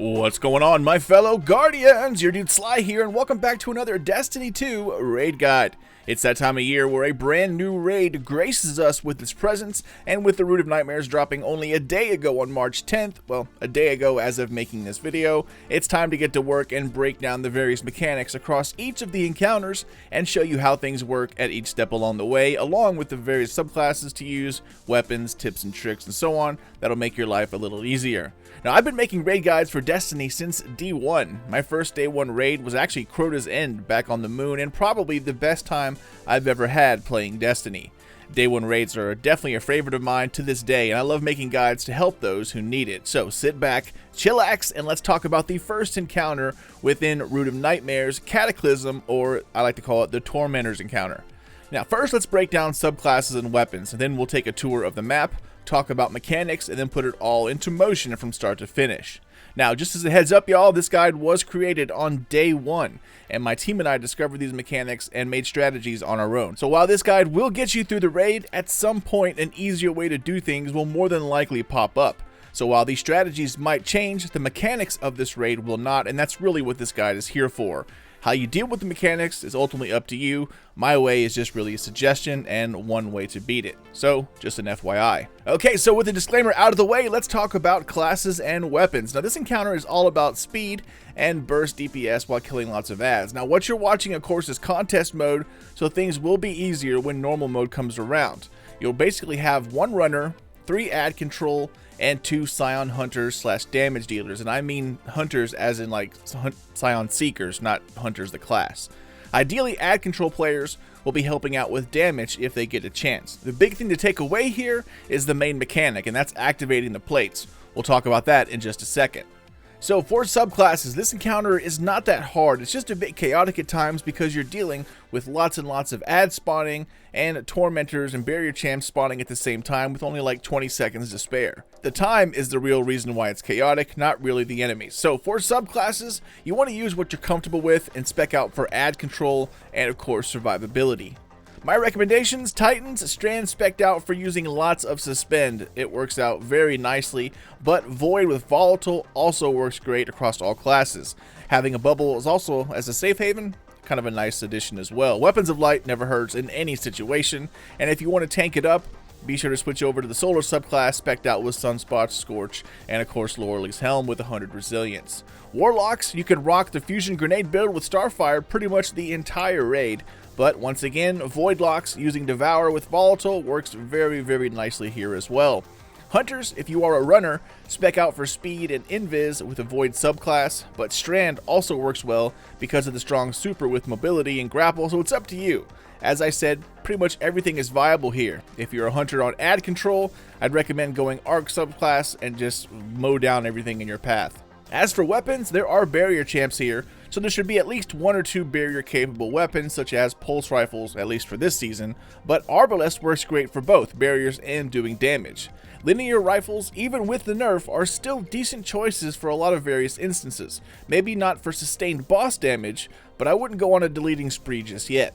What's going on, my fellow Guardians? Your dude Sly here, and welcome back to another Destiny 2 raid guide. It's that time of year where a brand new raid graces us with its presence, and with the Root of Nightmares dropping only a day ago on March 10th, well, a day ago as of making this video, it's time to get to work and break down the various mechanics across each of the encounters and show you how things work at each step along the way, along with the various subclasses to use, weapons, tips and tricks, and so on that'll make your life a little easier. Now, I've been making raid guides for Destiny since D1. My first day 1 raid was actually Crota's End back on the moon, and probably the best time I've ever had playing Destiny. Day 1 raids are definitely a favorite of mine to this day, and I love making guides to help those who need it. So sit back, chillax, and let's talk about the first encounter within Root of Nightmares, Cataclysm, or I like to call it the Tormentor's encounter. Now, first let's break down subclasses and weapons, and then we'll take a tour of the map, talk about mechanics, and then put it all into motion from start to finish. Now, just as a heads up, y'all, this guide was created on day 1, and my team and I discovered these mechanics and made strategies on our own. So while this guide will get you through the raid, at some point an easier way to do things will more than likely pop up. So while these strategies might change, the mechanics of this raid will not, and that's really what this guide is here for. How you deal with the mechanics is ultimately up to you. My way is just really a suggestion and one way to beat it. So, just an FYI. Okay, so with the disclaimer out of the way, let's talk about classes and weapons. Now, this encounter is all about speed and burst DPS while killing lots of ads. Now, what you're watching, of course, is contest mode, so things will be easier when normal mode comes around. You'll basically have 1 runner, 3 ad control, and 2 Scion Hunters / damage dealers, and I mean hunters as in like Scion Seekers, not hunters the class. Ideally, ad control players will be helping out with damage if they get a chance. The big thing to take away here is the main mechanic, and that's activating the plates. We'll talk about that in just a second. So for subclasses, this encounter is not that hard. It's just a bit chaotic at times because you're dealing with lots and lots of ads spawning and tormentors and barrier champs spawning at the same time with only like 20 seconds to spare. The time is the real reason why it's chaotic, not really the enemies. So for subclasses, you want to use what you're comfortable with and spec out for ad control and of course survivability. My recommendations: Titans, Strand spec'd out for using lots of Suspend. It works out very nicely, but Void with Volatile also works great across all classes. Having a bubble is also, as a safe haven, kind of a nice addition as well. Weapons of Light never hurts in any situation, and if you want to tank it up, be sure to switch over to the Solar subclass spec'd out with Sunspot, Scorch, and of course Loreley's Helm with 100 resilience. Warlocks, you can rock the Fusion Grenade build with Starfire pretty much the entire raid, but once again, Void Locks using Devour with Volatile works very, very nicely here as well. Hunters, if you are a runner, spec out for speed and invis with a Void subclass, but Strand also works well because of the strong super with mobility and grapple, so it's up to you. As I said, pretty much everything is viable here. If you're a hunter on ad control, I'd recommend going Arc subclass and just mow down everything in your path. As for weapons, there are barrier champs here, so there should be at least 1 or 2 barrier capable weapons such as pulse rifles, at least for this season, but Arbalest works great for both barriers and doing damage. Linear rifles, even with the nerf, are still decent choices for a lot of various instances. Maybe not for sustained boss damage, but I wouldn't go on a deleting spree just yet.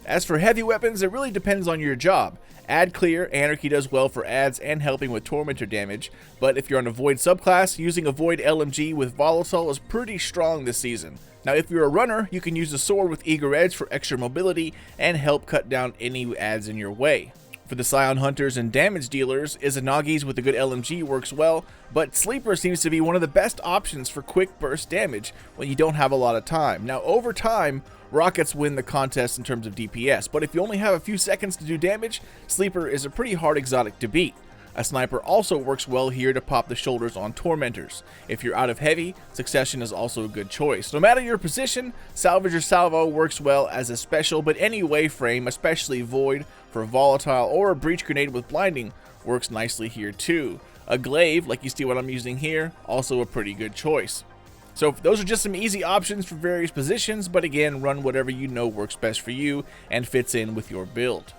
As for heavy weapons, it really depends on your job. Ad clear, Anarchy does well for ads and helping with Tormentor damage, but if you're on a Void subclass, using a Void LMG with Volatile is pretty strong this season. Now if you're a runner, you can use the Sword with Eager Edge for extra mobility and help cut down any ads in your way. For the Scion Hunters and damage dealers, Izanagi's with a good LMG works well, but Sleeper seems to be one of the best options for quick burst damage when you don't have a lot of time. Now over time, Rockets win the contest in terms of DPS, but if you only have a few seconds to do damage, Sleeper is a pretty hard exotic to beat. A Sniper also works well here to pop the shoulders on Tormentors. If you're out of heavy, Succession is also a good choice. No matter your position, Salvage or Salvo works well as a special, but any wayframe, especially Void for Volatile or a Breach Grenade with Blinding, works nicely here too. A Glaive, like you see what I'm using here, also a pretty good choice. So those are just some easy options for various positions, but again, run whatever you know works best for you and fits in with your build.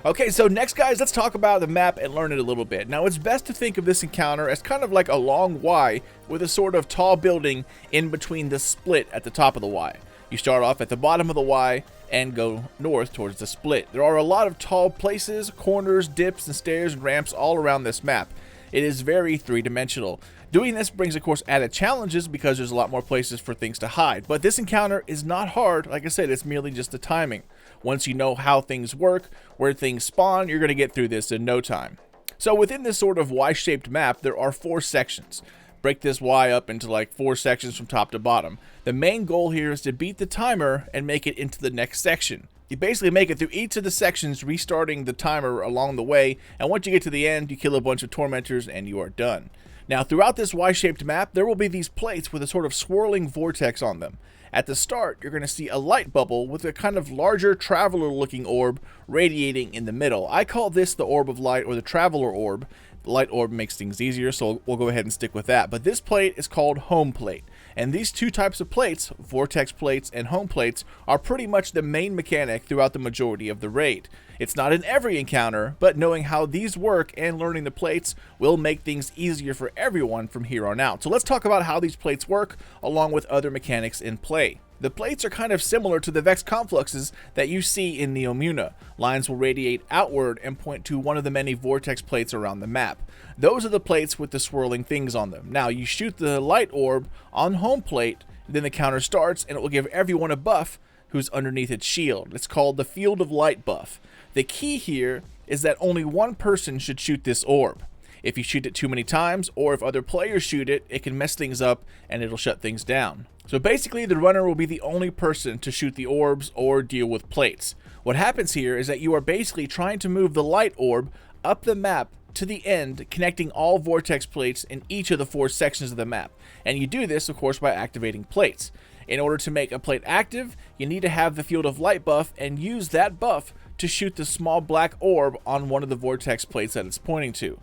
Okay, so next guys, let's talk about the map and learn it a little bit. Now it's best to think of this encounter as kind of like a long Y with a sort of tall building in between the split at the top of the Y. You start off at the bottom of the Y and go north towards the split. There are a lot of tall places, corners, dips, and stairs and ramps all around this map. It is very three-dimensional. Doing this brings, of course, added challenges because there's a lot more places for things to hide. But this encounter is not hard. Like I said, it's merely just the timing. Once you know how things work, where things spawn, you're going to get through this in no time. So within this sort of Y-shaped map, there are 4 sections. Break this Y up into like 4 sections from top to bottom. The main goal here is to beat the timer and make it into the next section. You basically make it through each of the sections, restarting the timer along the way, and once you get to the end, you kill a bunch of tormentors and you are done. Now, throughout this Y-shaped map, there will be these plates with a sort of swirling vortex on them. At the start, you're going to see a light bubble with a kind of larger traveler-looking orb radiating in the middle. I call this the Orb of Light, or the Traveler Orb. The light orb makes things easier, so we'll go ahead and stick with that. But this plate is called Home Plate. And these 2 types of plates, Vortex Plates and Home Plates, are pretty much the main mechanic throughout the majority of the raid. It's not in every encounter, but knowing how these work and learning the plates will make things easier for everyone from here on out. So let's talk about how these plates work, along with other mechanics in play. The plates are kind of similar to the Vex confluxes that you see in Neomuna. Lines will radiate outward and point to one of the many vortex plates around the map. Those are the plates with the swirling things on them. Now, you shoot the light orb on Home Plate, then the counter starts, and it will give everyone a buff who's underneath its shield. It's called the Field of Light buff. The key here is that only one person should shoot this orb. If you shoot it too many times, or if other players shoot it, it can mess things up and it'll shut things down. So basically, the runner will be the only person to shoot the orbs or deal with plates. What happens here is that you are basically trying to move the light orb up the map to the end, connecting all vortex plates in each of the 4 sections of the map. And you do this, of course, by activating plates. In order to make a plate active, you need to have the Field of Light buff and use that buff to shoot the small black orb on one of the vortex plates that it's pointing to.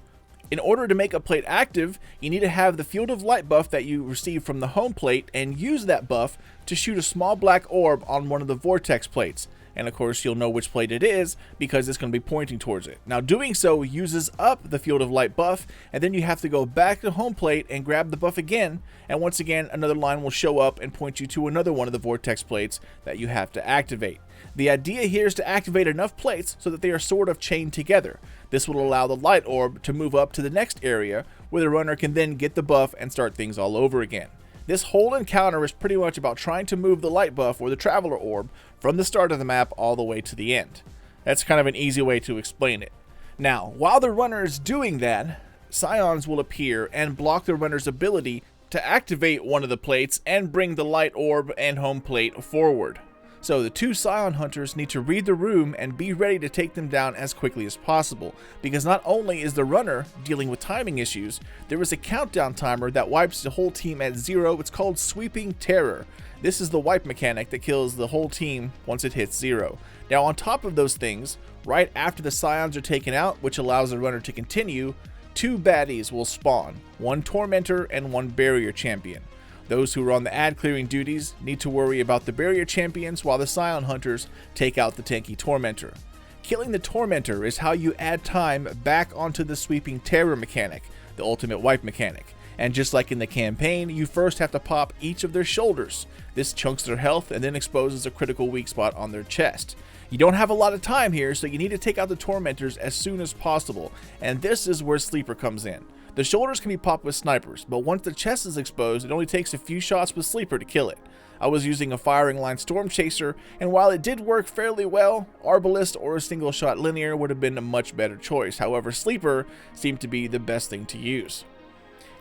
In order to make a plate active, you need to have the Field of Light buff that you receive from the Home Plate and use that buff to shoot a small black orb on one of the vortex plates. And of course, you'll know which plate it is because it's going to be pointing towards it. Now, doing so uses up the Field of Light buff, and then you have to go back to Home Plate and grab the buff again, and once again, another line will show up and point you to another one of the vortex plates that you have to activate. The idea here is to activate enough plates so that they are sort of chained together. This will allow the light orb to move up to the next area where the runner can then get the buff and start things all over again. This whole encounter is pretty much about trying to move the light buff or the Traveler Orb from the start of the map all the way to the end. That's kind of an easy way to explain it. Now, while the runner is doing that, Scions will appear and block the runner's ability to activate one of the plates and bring the light orb and Home Plate forward. So the 2 Scion hunters need to read the room and be ready to take them down as quickly as possible, because not only is the runner dealing with timing issues, there is a countdown timer that wipes the whole team at 0. It's called Sweeping Terror. This is the wipe mechanic that kills the whole team once it hits 0. Now, on top of those things, right after the Scions are taken out, which allows the runner to continue, 2 baddies will spawn, 1 Tormentor and 1 Barrier Champion. Those who are on the ad clearing duties need to worry about the Barrier Champions, while the Scion Hunters take out the tanky Tormentor. Killing the Tormentor is how you add time back onto the Sweeping Terror mechanic, the ultimate wipe mechanic. And just like in the campaign, you first have to pop each of their shoulders. This chunks their health and then exposes a critical weak spot on their chest. You don't have a lot of time here, so you need to take out the Tormentors as soon as possible, and this is where Sleeper comes in. The shoulders can be popped with snipers, but once the chest is exposed, it only takes a few shots with Sleeper to kill it. I was using a firing line Storm Chaser, and while it did work fairly well, Arbalist or a single shot linear would have been a much better choice. However, Sleeper seemed to be the best thing to use.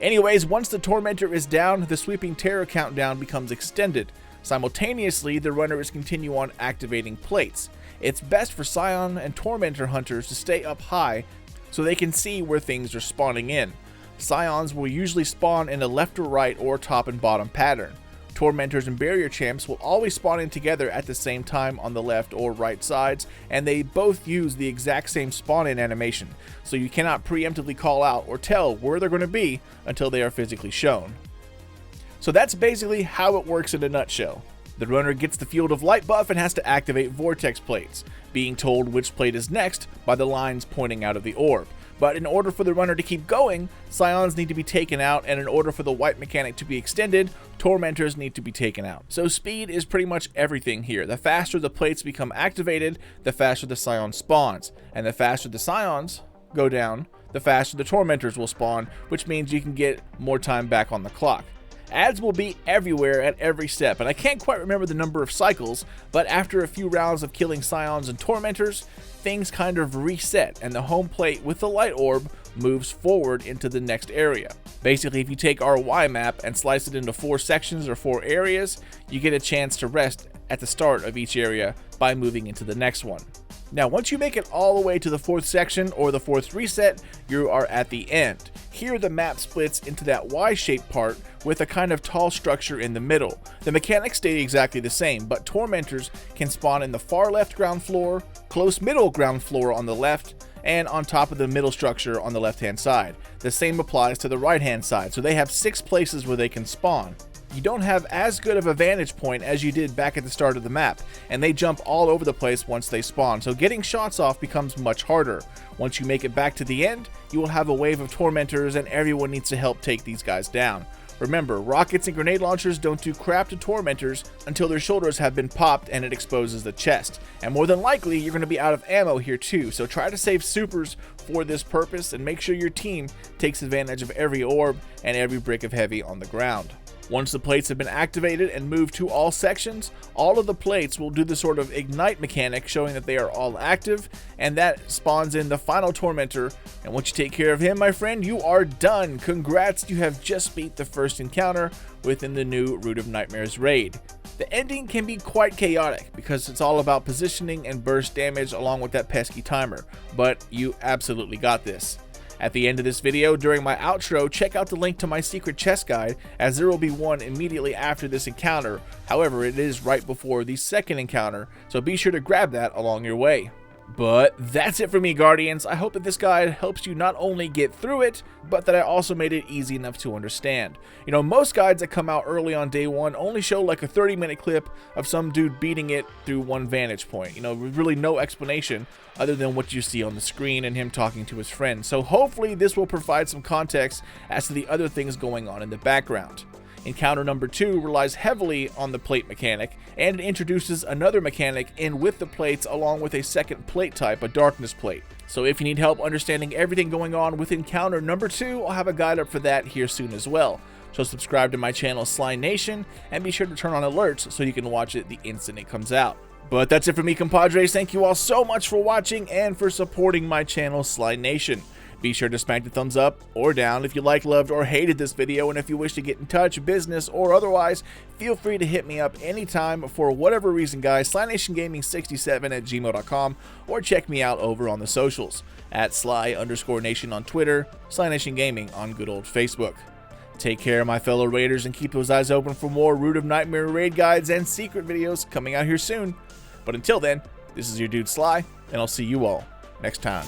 Anyways, once the Tormentor is down, the Sweeping Terror countdown becomes extended. Simultaneously, the runner is continue on activating plates. It's best for Scion and Tormentor hunters to stay up high so they can see where things are spawning in. Scions will usually spawn in a left or right or top and bottom pattern. Tormentors and Barrier Champs will always spawn in together at the same time on the left or right sides, and they both use the exact same spawn-in animation, so you cannot preemptively call out or tell where they're going to be until they are physically shown. So that's basically how it works in a nutshell. The runner gets the Field of Light buff and has to activate Vortex plates, being told which plate is next by the lines pointing out of the orb. But in order for the runner to keep going, Scions need to be taken out, and in order for the wipe mechanic to be extended, Tormentors need to be taken out. So speed is pretty much everything here. The faster the plates become activated, the faster the Scion spawns, and the faster the Scions go down, the faster the tormentors will spawn, which means you can get more time back on the clock. Ads will be everywhere at every step, and I can't quite remember the number of cycles, but after a few rounds of killing scions and tormentors, things kind of reset, and the home plate with the light orb moves forward into the next area. Basically, if you take our Y map and slice it into 4 sections or 4 areas, you get a chance to rest at the start of each area by moving into the next one. Now, once you make it all the way to the 4th section or the 4th reset, you are at the end. Here, the map splits into that Y-shaped part with a kind of tall structure in the middle. The mechanics stay exactly the same, but tormentors can spawn in the far left ground floor, close middle ground floor on the left, and on top of the middle structure on the left-hand side. The same applies to the right-hand side, so they have 6 places where they can spawn. You don't have as good of a vantage point as you did back at the start of the map, and they jump all over the place once they spawn, so getting shots off becomes much harder. Once you make it back to the end, you will have a wave of tormentors and everyone needs to help take these guys down. Remember, rockets and grenade launchers don't do crap to tormentors until their shoulders have been popped and it exposes the chest. And more than likely, you're going to be out of ammo here too, so try to save supers for this purpose and make sure your team takes advantage of every orb and every brick of heavy on the ground. Once the plates have been activated and moved to all sections, all of the plates will do the sort of ignite mechanic showing that they are all active, and that spawns in the final tormentor, and once you take care of him, my friend, you are done. Congrats, you have just beat the first encounter within the new Root of Nightmares raid. The ending can be quite chaotic because it's all about positioning and burst damage along with that pesky timer, but you absolutely got this. At the end of this video, during my outro, check out the link to my secret chest guide, as there will be one immediately after this encounter. However, it is right before the second encounter, so be sure to grab that along your way. But that's it for me, Guardians. I hope that this guide helps you not only get through it, but that I also made it easy enough to understand. You know, most guides that come out early on day 1 only show like a 30-minute clip of some dude beating it through one vantage point. You know, with really no explanation other than what you see on the screen and him talking to his friends. So hopefully this will provide some context as to the other things going on in the background. Encounter number 2 relies heavily on the plate mechanic, and it introduces another mechanic in with the plates along with a second plate type, a darkness plate. So if you need help understanding everything going on with encounter number 2, I'll have a guide up for that here soon as well. So subscribe to my channel Slynation, and be sure to turn on alerts so you can watch it the instant it comes out. But that's it for me, compadres. Thank you all so much for watching and for supporting my channel Slynation. Be sure to smack the thumbs up or down if you liked, loved, or hated this video, and if you wish to get in touch, business or otherwise, feel free to hit me up anytime for whatever reason, guys. SlyNationGaming67@gmail.com, or check me out over on the socials at Sly_Nation on Twitter, SlyNation Gaming on good old Facebook. Take care, my fellow raiders, and keep those eyes open for more Root of Nightmare raid guides and secret videos coming out here soon. But until then, this is your dude Sly, and I'll see you all next time.